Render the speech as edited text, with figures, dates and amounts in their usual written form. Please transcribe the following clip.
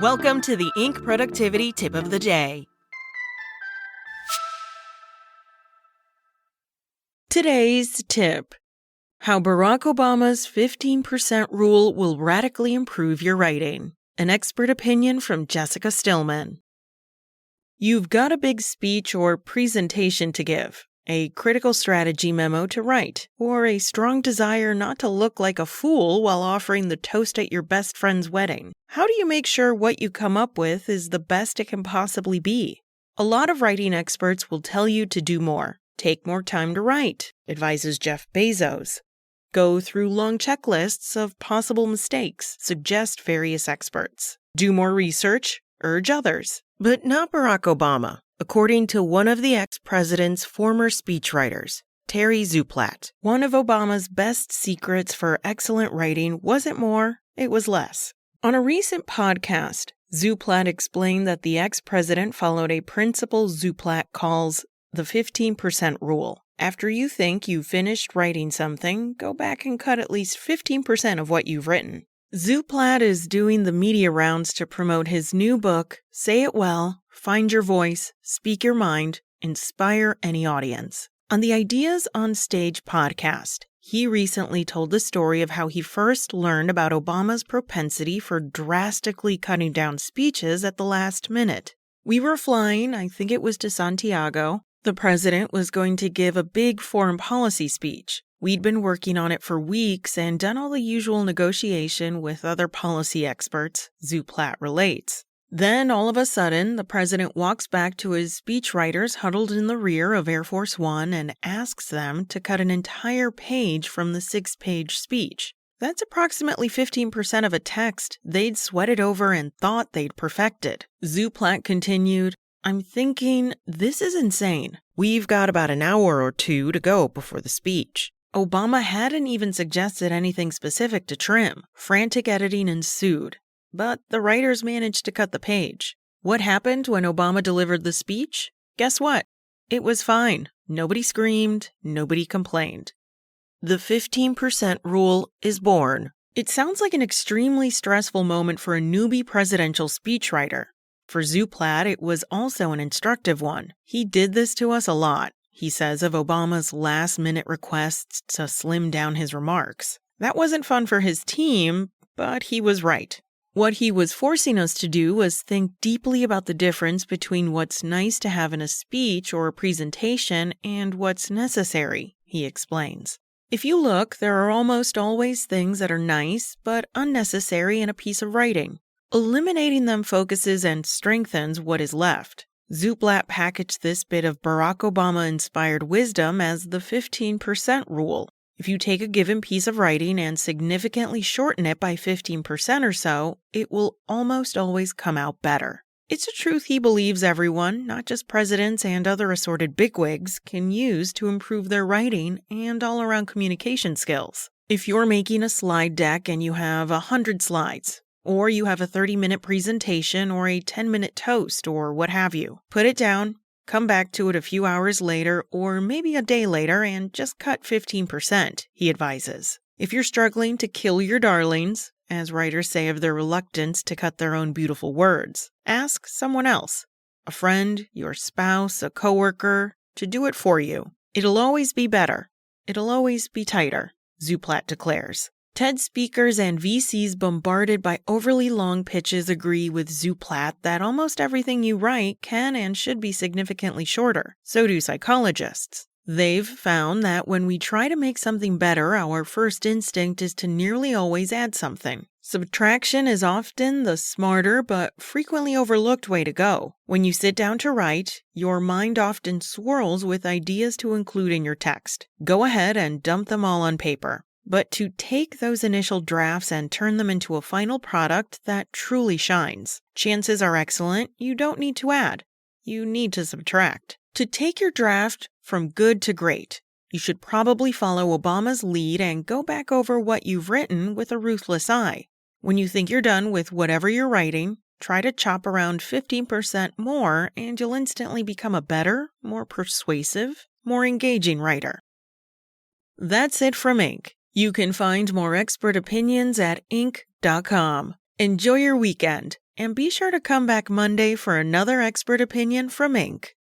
Welcome to the Inc. Productivity Tip of the Day. Today's tip: how Barack Obama's 15% rule will radically improve your writing. An expert opinion from Jessica Stillman. You've got a big speech or presentation to give, a critical strategy memo to write, or a strong desire not to look like a fool while offering the toast at your best friend's wedding. How do you make sure what you come up with is the best it can possibly be? A lot of writing experts will tell you to do more. Take more time to write, advises Jeff Bezos. Go through long checklists of possible mistakes, suggest various experts. Do more research, urge others. But not Barack Obama, according to one of the ex-president's former speechwriters, Terry Zuplat. One of Obama's best secrets for excellent writing wasn't more, it was less. On a recent podcast, Zuplat explained that the ex-president followed a principle Zuplat calls the 15% rule. After you think you've finished writing something, go back and cut at least 15% of what you've written. Zuplat is doing the media rounds to promote his new book, Say It Well, Find Your Voice, Speak Your Mind, Inspire Any Audience. On the Ideas on Stage podcast, he recently told the story of how he first learned about Obama's propensity for drastically cutting down speeches at the last minute. We were flying, I think it was to Santiago. The president was going to give a big foreign policy speech. We'd been working on it for weeks and done all the usual negotiation with other policy experts, Zuplat relates. Then, all of a sudden, the president walks back to his speechwriters huddled in the rear of Air Force One and asks them to cut an entire page from the 6-page speech. That's approximately 15% of a text they'd sweated over and thought they'd perfected. Zuplat continued, I'm thinking, this is insane. We've got about an hour or two to go before the speech. Obama hadn't even suggested anything specific to trim. Frantic editing ensued. But the writers managed to cut the page. What happened when Obama delivered the speech? Guess what? It was fine. Nobody screamed. Nobody complained. The 15% rule is born. It sounds like an extremely stressful moment for a newbie presidential speechwriter. For Zuplat, it was also an instructive one. He did this to us a lot, he says of Obama's last-minute requests to slim down his remarks. That wasn't fun for his team, but he was right. What he was forcing us to do was think deeply about the difference between what's nice to have in a speech or a presentation and what's necessary, he explains. If you look, there are almost always things that are nice but unnecessary in a piece of writing. Eliminating them focuses and strengthens what is left. Zuplat packaged this bit of Barack Obama-inspired wisdom as the 15% rule. If you take a given piece of writing and significantly shorten it by 15% or so, it will almost always come out better. It's a truth he believes everyone, not just presidents and other assorted bigwigs, can use to improve their writing and all-around communication skills. If you're making a slide deck and you have 100 slides, or you have a 30-minute presentation or a 10-minute toast or what have you, put it down, come back to it a few hours later or maybe a day later and just cut 15%, he advises. If you're struggling to kill your darlings, as writers say of their reluctance to cut their own beautiful words, ask someone else, a friend, your spouse, a coworker, to do it for you. It'll always be better. It'll always be tighter, Zuplat declares. TED speakers and VCs bombarded by overly long pitches agree with Zuplat that almost everything you write can and should be significantly shorter. So do psychologists. They've found that when we try to make something better, our first instinct is to nearly always add something. Subtraction is often the smarter but frequently overlooked way to go. When you sit down to write, your mind often swirls with ideas to include in your text. Go ahead and dump them all on paper. But to take those initial drafts and turn them into a final product that truly shines, chances are excellent you don't need to add. You need to subtract. To take your draft from good to great, you should probably follow Obama's lead and go back over what you've written with a ruthless eye. When you think you're done with whatever you're writing, try to chop around 15% more and you'll instantly become a better, more persuasive, more engaging writer. That's it from Inc. You can find more expert opinions at Inc.com. Enjoy your weekend, and be sure to come back Monday for another expert opinion from Inc.